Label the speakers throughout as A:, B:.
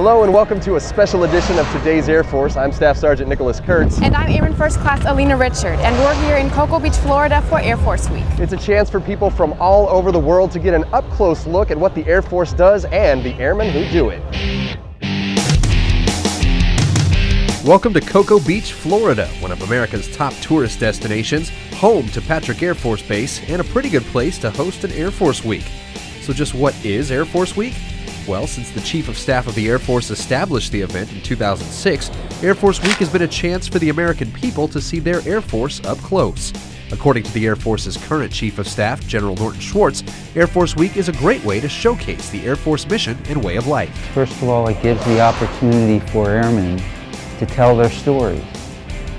A: Hello and welcome to a special edition of Today's Air Force. I'm Staff Sergeant Nicholas Kurtz.
B: And I'm Airman First Class Alina Richard, and we're here in Cocoa Beach, Florida for Air Force Week.
A: It's a chance for people from all over the world to get an up-close look at what the Air Force does and the airmen who do it. Welcome to Cocoa Beach, Florida, one of America's top tourist destinations, home to Patrick Air Force Base, and a pretty good place to host an Air Force Week. So just what is Air Force Week? Well, since the Chief of Staff of the Air Force established the event in 2006, Air Force Week has been a chance for the American people to see their Air Force up close. According to the Air Force's current Chief of Staff, General Norton Schwartz, Air Force Week is a great way to showcase the Air Force mission and way of life.
C: First of all, it gives the opportunity for airmen to tell their stories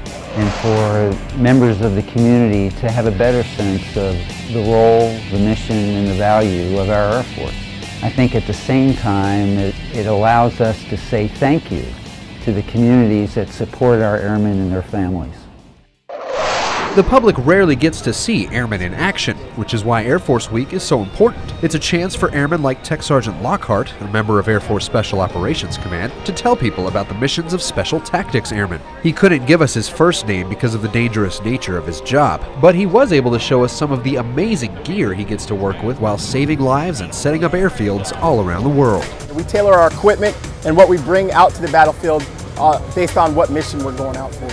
C: and for members of the community to have a better sense of the role, the mission, and the value of our Air Force. I think at the same time, it allows us to say thank you to the communities that support our airmen and their families.
D: The public rarely gets to see airmen in action, which is why Air Force Week is so important. It's a chance for airmen like Tech Sergeant Lockhart, a member of Air Force Special Operations Command, to tell people about the missions of Special Tactics Airmen. He couldn't give us his first name because of the dangerous nature of his job, but he was able to show us some of the amazing gear he gets to work with while saving lives and setting up airfields all around the world.
E: We tailor our equipment and what we bring out to the battlefield based on what mission we're going out for.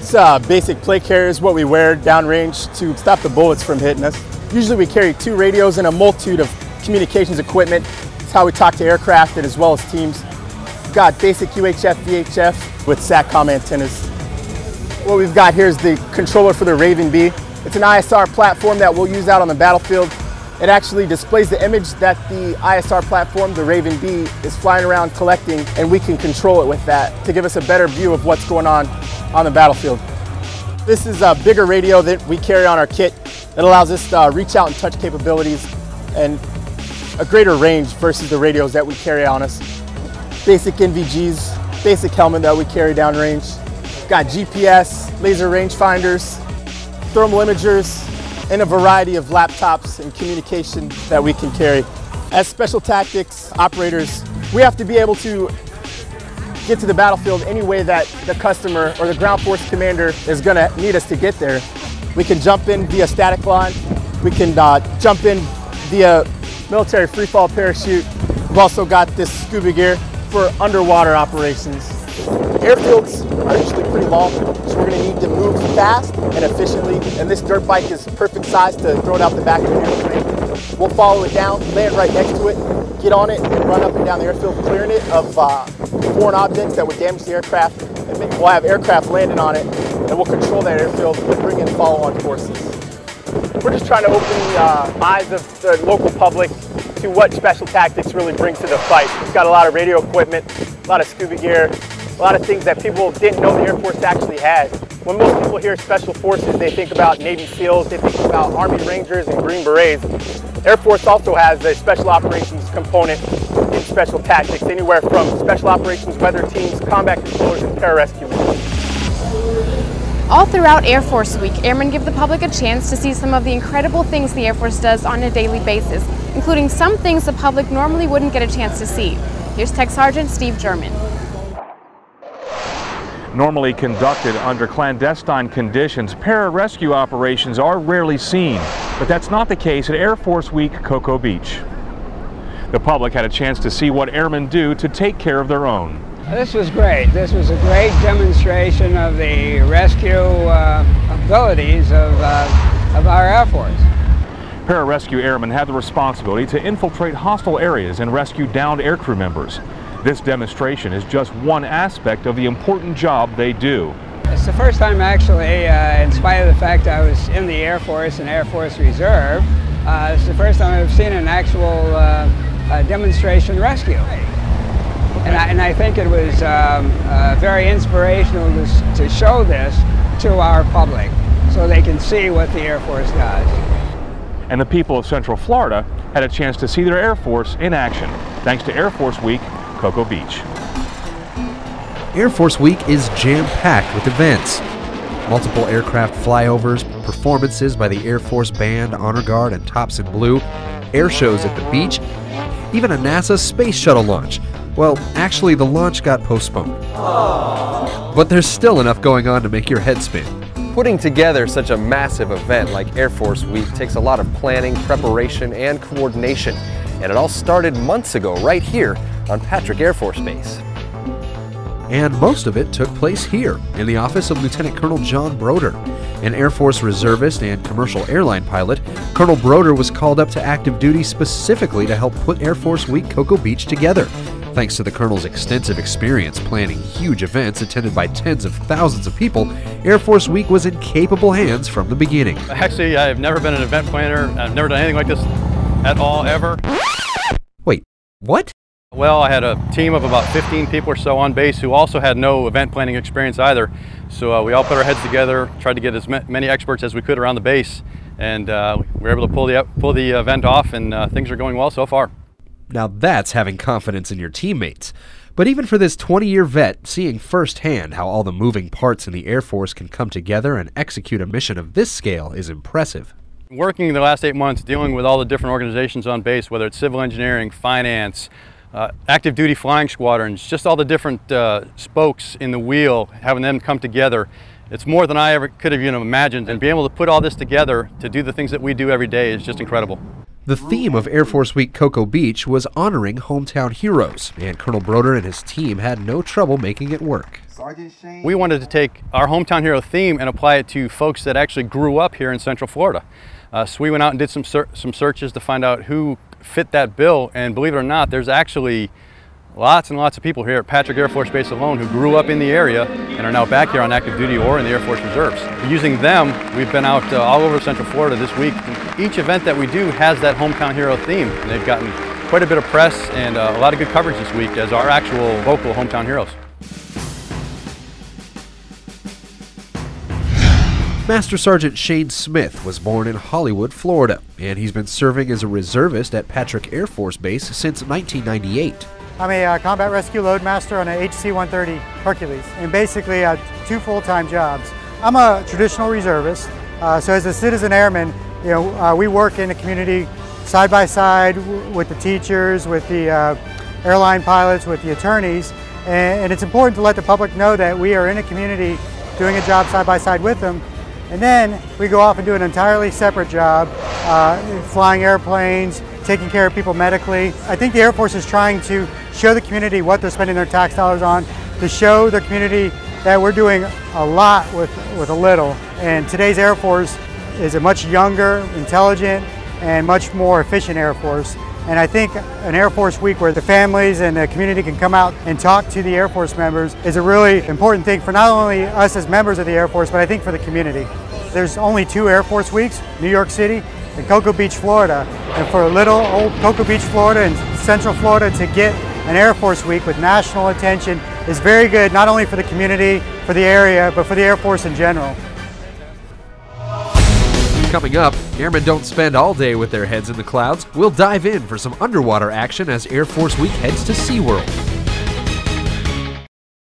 E: It's basic plate carriers, what we wear downrange to stop the bullets from hitting us. Usually we carry 2 radios and a multitude of communications equipment. It's how we talk to aircraft and as well as teams. We've got basic UHF, VHF with SATCOM antennas. What we've got here is the controller for the Raven B. It's an ISR platform that we'll use out on the battlefield. It actually displays the image that the ISR platform, the Raven B, is flying around collecting, and we can control it with that to give us a better view of what's going on the battlefield. This is a bigger radio that we carry on our kit. It allows us to reach out and touch capabilities and a greater range versus the radios that we carry on us. Basic NVGs, basic helmet that we carry downrange. Got GPS, laser rangefinders, thermal imagers, and a variety of laptops and communication that we can carry. As special tactics operators, we have to be able to get to the battlefield any way that the customer or the ground force commander is going to need us to get there. We can jump in via static line. We can jump in via military freefall parachute. We've also got this scuba gear for underwater operations. Airfields are usually pretty long, so we're going to need to move fast and efficiently, and this dirt bike is perfect size to throw it out the back of an airplane. We'll follow it down, land right next to it, get on it, and run up and down the airfield, clearing it of foreign objects that would damage the aircraft. And we'll have aircraft landing on it, and we'll control that airfield and bring in follow-on forces. We're just trying to open the eyes of the local public to what Special Tactics really brings to the fight. It's got a lot of radio equipment, a lot of scuba gear, a lot of things that people didn't know the Air Force actually had. When most people hear Special Forces, they think about Navy SEALs, they think about Army Rangers and Green Berets. Air Force also has a Special Operations component in Special Tactics, anywhere from Special Operations weather teams, combat controllers, and pararescue missions.
B: All throughout Air Force Week, airmen give the public a chance to see some of the incredible things the Air Force does on a daily basis, including some things the public normally wouldn't get a chance to see. Here's Tech Sergeant Steve German.
F: Normally conducted under clandestine conditions, pararescue operations are rarely seen, but that's not the case at Air Force Week, Cocoa Beach. The public had a chance to see what airmen do to take care of their own.
G: This was great. This was a great demonstration of the rescue abilities of our Air Force.
F: Pararescue airmen had the responsibility to infiltrate hostile areas and rescue downed aircrew members. This demonstration is just one aspect of the important job they do.
G: It's the first time actually, in spite of the fact I was in the Air Force and Air Force Reserve, it's the first time I've seen an actual demonstration rescue. And I think it was very inspirational to show this to our public so they can see what the Air Force does.
F: And the people of Central Florida had a chance to see their Air Force in action, thanks to Air Force Week, Cocoa Beach.
D: Air Force Week is jam-packed with events. Multiple aircraft flyovers, performances by the Air Force Band, Honor Guard, and Tops in Blue, air shows at the beach, even a NASA space shuttle launch. Well, actually, the launch got postponed. But there's still enough going on to make your head spin.
A: Putting together such a massive event like Air Force Week takes a lot of planning, preparation, and coordination. And it all started months ago right here on Patrick Air Force Base.
D: And most of it took place here, in the office of Lieutenant Colonel John Broder. An Air Force reservist and commercial airline pilot, Colonel Broder was called up to active duty specifically to help put Air Force Week Cocoa Beach together. Thanks to the Colonel's extensive experience planning huge events attended by tens of thousands of people, Air Force Week was in capable hands from the beginning.
H: Actually, I've never been an event planner. I've never done anything like this at all, ever.
D: Wait, what?
H: Well, I had a team of about 15 people or so on base who also had no event planning experience either. So we all put our heads together, tried to get as many experts as we could around the base, and we were able to pull the event off, and things are going well so far.
D: Now that's having confidence in your teammates. But even for this 20-year vet, seeing firsthand how all the moving parts in the Air Force can come together and execute a mission of this scale is impressive.
H: Working the last 8 months, dealing with all the different organizations on base, whether it's civil engineering, finance, active duty flying squadrons, just all the different spokes in the wheel, having them come together. It's more than I ever could have even imagined, and being able to put all this together to do the things that we do every day is just incredible.
D: The theme of Air Force Week Cocoa Beach was honoring hometown heroes, and Colonel Broder and his team had no trouble making it work.
H: We wanted to take our hometown hero theme and apply it to folks that actually grew up here in Central Florida. So we went out and did some searches to find out who fit that bill, and believe it or not, there's actually lots and lots of people here at Patrick Air Force Base alone who grew up in the area and are now back here on active duty or in the Air Force Reserves. Using them, we've been out all over Central Florida this week. Each event that we do has that hometown hero theme, and they've gotten quite a bit of press and a lot of good coverage this week as our actual local hometown heroes.
D: Master Sergeant Shane Smith was born in Hollywood, Florida, and he's been serving as a reservist at Patrick Air Force Base since 1998.
I: I'm a combat rescue loadmaster on a HC-130 Hercules, and basically 2 full-time jobs. I'm a traditional reservist, so as a citizen airman, we work in the community side by side with the teachers, with the airline pilots, with the attorneys, and it's important to let the public know that we are in a community doing a job side by side with them. And then we go off and do an entirely separate job, flying airplanes, taking care of people medically. I think the Air Force is trying to show the community what they're spending their tax dollars on, to show the community that we're doing a lot with a little. And today's Air Force is a much younger, intelligent, and much more efficient Air Force. And I think an Air Force Week where the families and the community can come out and talk to the Air Force members is a really important thing for not only us as members of the Air Force, but I think for the community. There's only 2 Air Force Weeks, New York City and Cocoa Beach, Florida. And for little old Cocoa Beach, Florida and Central Florida to get an Air Force Week with national attention is very good, not only for the community, for the area, but for the Air Force in general.
D: Coming up, airmen don't spend all day with their heads in the clouds. We'll dive in for some underwater action as Air Force Week heads to SeaWorld.